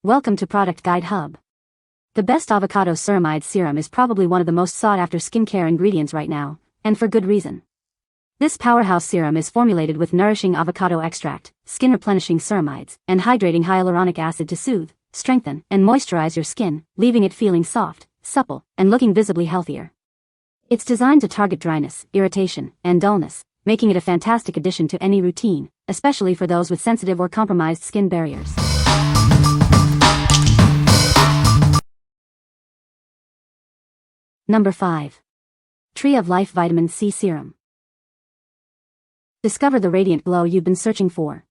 Welcome to Product Guide Hub. The best Avocado Ceramide Serum is probably one of the most sought-after skincare ingredients right now, and for good reason. This powerhouse serum is formulated with nourishing avocado extract, skin-replenishing ceramides, and hydrating hyaluronic acid to soothe, strengthen, and moisturize your skin, leaving it feeling soft, supple, and looking visibly healthier. It's designed to target dryness, irritation, and dullness, making it a fantastic addition to any routine, especially for those with sensitive or compromised skin barriers. Number 5. Tree of Life Vitamin C Serum. Discover the radiant glow you've been searching for.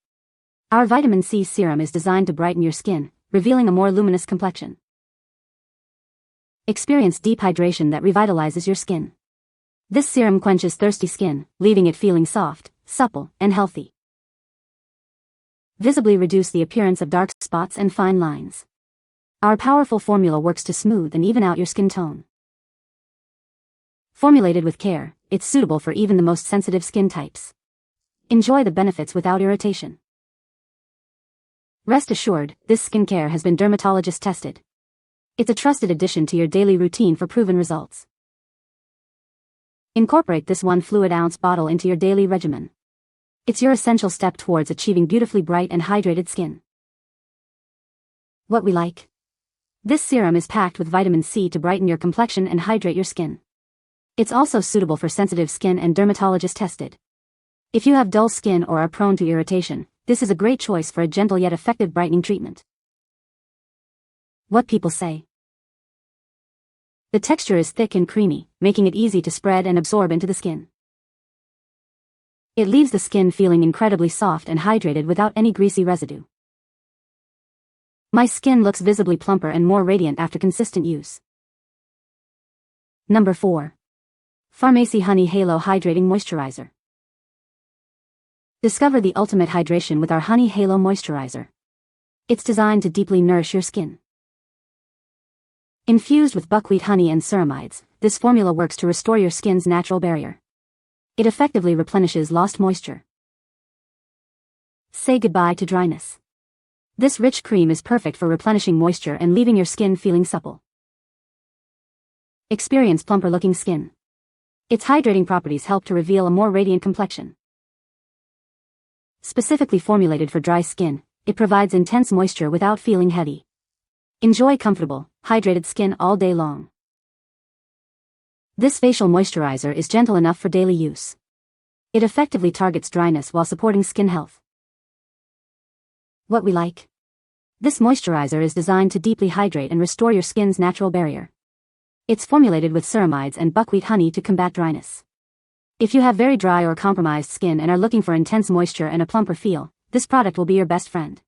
Our vitamin C serum is designed to brighten your skin, revealing a more luminous complexion. Experience deep hydration that revitalizes your skin. This serum quenches thirsty skin, leaving it feeling soft, supple, and healthy. Visibly reduce the appearance of dark spots and fine lines. Our powerful formula works to smooth and even out your skin tone. Formulated with care, it's suitable for even the most sensitive skin types. Enjoy the benefits without irritation. Rest assured, this skincare has been dermatologist tested. It's a trusted addition to your daily routine for proven results. Incorporate this 1 fluid ounce bottle into your daily regimen. It's your essential step towards achieving beautifully bright and hydrated skin. What we like. This serum is packed with vitamin C to brighten your complexion and hydrate your skin. It's also suitable for sensitive skin and dermatologist tested. If you have dull skin or are prone to irritation, this is a great choice for a gentle yet effective brightening treatment. What people say. The texture is thick and creamy, making it easy to spread and absorb into the skin. It leaves the skin feeling incredibly soft and hydrated without any greasy residue. My skin looks visibly plumper and more radiant after consistent use. Number 4. Farmacy Honey Halo Hydrating Moisturizer. Discover the ultimate hydration with our Honey Halo Moisturizer. It's designed to deeply nourish your skin. Infused with buckwheat honey and ceramides, this formula works to restore your skin's natural barrier. It effectively replenishes lost moisture. Say goodbye to dryness. This rich cream is perfect for replenishing moisture and leaving your skin feeling supple. Experience plumper-looking skin. Its hydrating properties help to reveal a more radiant complexion. Specifically formulated for dry skin, it provides intense moisture without feeling heavy. Enjoy comfortable, hydrated skin all day long. This facial moisturizer is gentle enough for daily use. It effectively targets dryness while supporting skin health. What we like. This moisturizer is designed to deeply hydrate and restore your skin's natural barrier. It's formulated with ceramides and buckwheat honey to combat dryness. If you have very dry or compromised skin and are looking for intense moisture and a plumper feel, this product will be your best friend.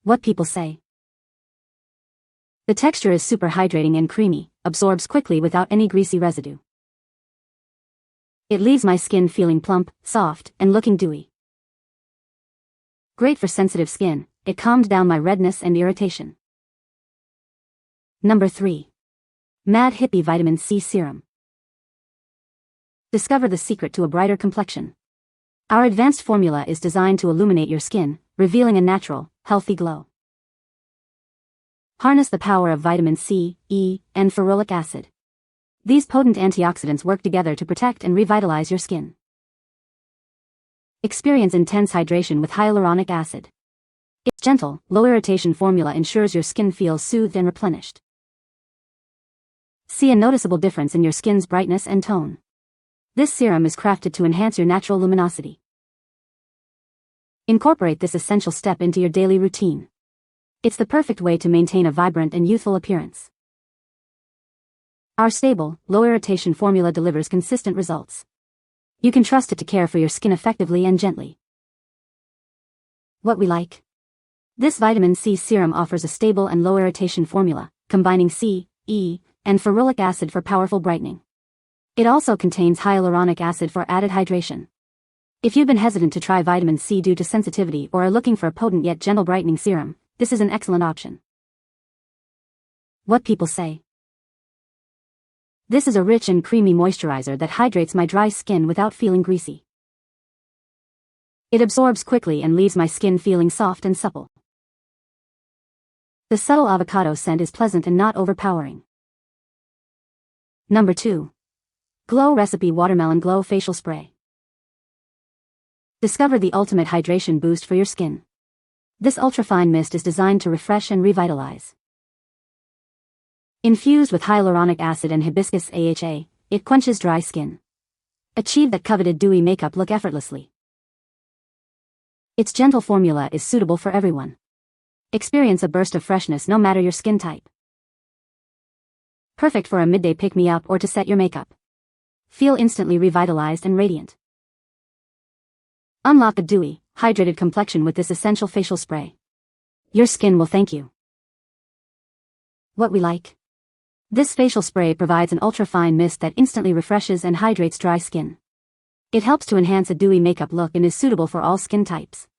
What people say. The texture is super hydrating and creamy, absorbs quickly without any greasy residue. It leaves my skin feeling plump, soft, and looking dewy. Great for sensitive skin, it calmed down my redness and irritation. Number 3. Mad Hippie Vitamin C Serum. Discover the secret to a brighter complexion. Our advanced formula is designed to illuminate your skin, revealing a natural, healthy glow. Harness the power of vitamin C, E, and ferulic acid. These potent antioxidants work together to protect and revitalize your skin. Experience intense hydration with hyaluronic acid. Its gentle, low irritation formula ensures your skin feels soothed and replenished. See a noticeable difference in your skin's brightness and tone. This serum is crafted to enhance your natural luminosity. Incorporate this essential step into your daily routine. It's the perfect way to maintain a vibrant and youthful appearance. Our stable, low irritation formula delivers consistent results. You can trust it to care for your skin effectively and gently. What we like. This vitamin C serum offers a stable and low irritation formula, combining C, E, and ferulic acid for powerful brightening. It also contains hyaluronic acid for added hydration. If you've been hesitant to try vitamin C due to sensitivity or are looking for a potent yet gentle brightening serum, this is an excellent option. What people say. This is a rich and creamy moisturizer that hydrates my dry skin without feeling greasy. It absorbs quickly and leaves my skin feeling soft and supple. The subtle avocado scent is pleasant and not overpowering. Number 2. Glow Recipe Watermelon Glow Facial Spray. Discover the ultimate hydration boost for your skin. This ultrafine mist is designed to refresh and revitalize. Infused with hyaluronic acid and hibiscus AHA, it quenches dry skin. Achieve that coveted dewy makeup look effortlessly. Its gentle formula is suitable for everyone. Experience a burst of freshness no matter your skin type. Perfect for a midday pick-me-up or to set your makeup. Feel instantly revitalized and radiant. Unlock a dewy, hydrated complexion with this essential facial spray. Your skin will thank you. What we like. This facial spray provides an ultra-fine mist that instantly refreshes and hydrates dry skin. It helps to enhance a dewy makeup look and is suitable for all skin types.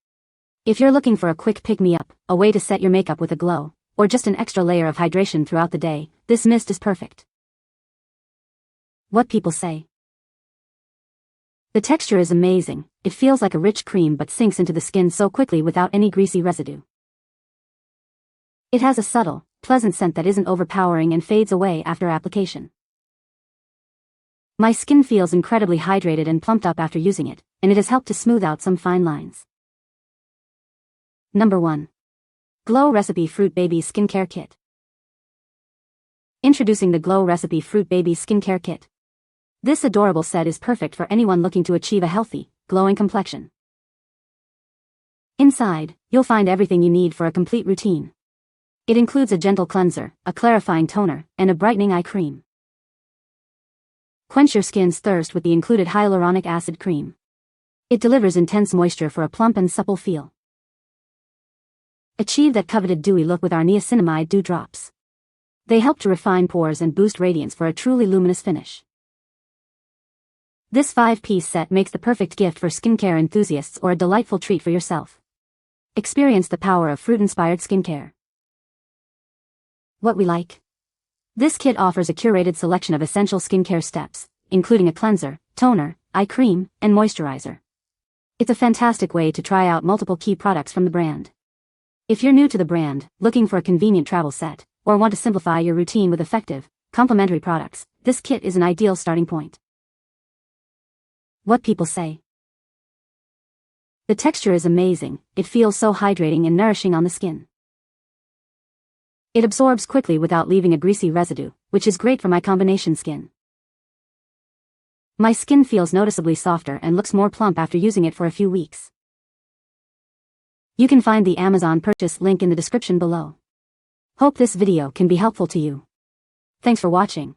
If you're looking for a quick pick-me-up, a way to set your makeup with a glow, or just an extra layer of hydration throughout the day, this mist is perfect. What people say. The texture is amazing. It feels like a rich cream but sinks into the skin so quickly without any greasy residue. It has a subtle, pleasant scent that isn't overpowering and fades away after application. My skin feels incredibly hydrated and plumped up after using it, and it has helped to smooth out some fine lines. Number 1. Glow Recipe Fruit Baby Skincare Kit. Introducing the Glow Recipe Fruit Baby Skincare Kit. This adorable set is perfect for anyone looking to achieve a healthy, glowing complexion. Inside, you'll find everything you need for a complete routine. It includes a gentle cleanser, a clarifying toner, and a brightening eye cream. Quench your skin's thirst with the included hyaluronic acid cream. It delivers intense moisture for a plump and supple feel. Achieve that coveted dewy look with our niacinamide dew drops. They help to refine pores and boost radiance for a truly luminous finish. This 5-piece set makes the perfect gift for skincare enthusiasts or a delightful treat for yourself. Experience the power of fruit-inspired skincare. What we like. This kit offers a curated selection of essential skincare steps, including a cleanser, toner, eye cream, and moisturizer. It's a fantastic way to try out multiple key products from the brand. If you're new to the brand, looking for a convenient travel set, or want to simplify your routine with effective, complementary products, this kit is an ideal starting point. What people say. The texture is amazing. It feels so hydrating and nourishing on the skin. It absorbs quickly without leaving a greasy residue, which is great for my combination skin. My skin feels noticeably softer and looks more plump after using it for a few weeks. You can find the Amazon purchase link in the description below. Hope this video can be helpful to you. Thanks for watching.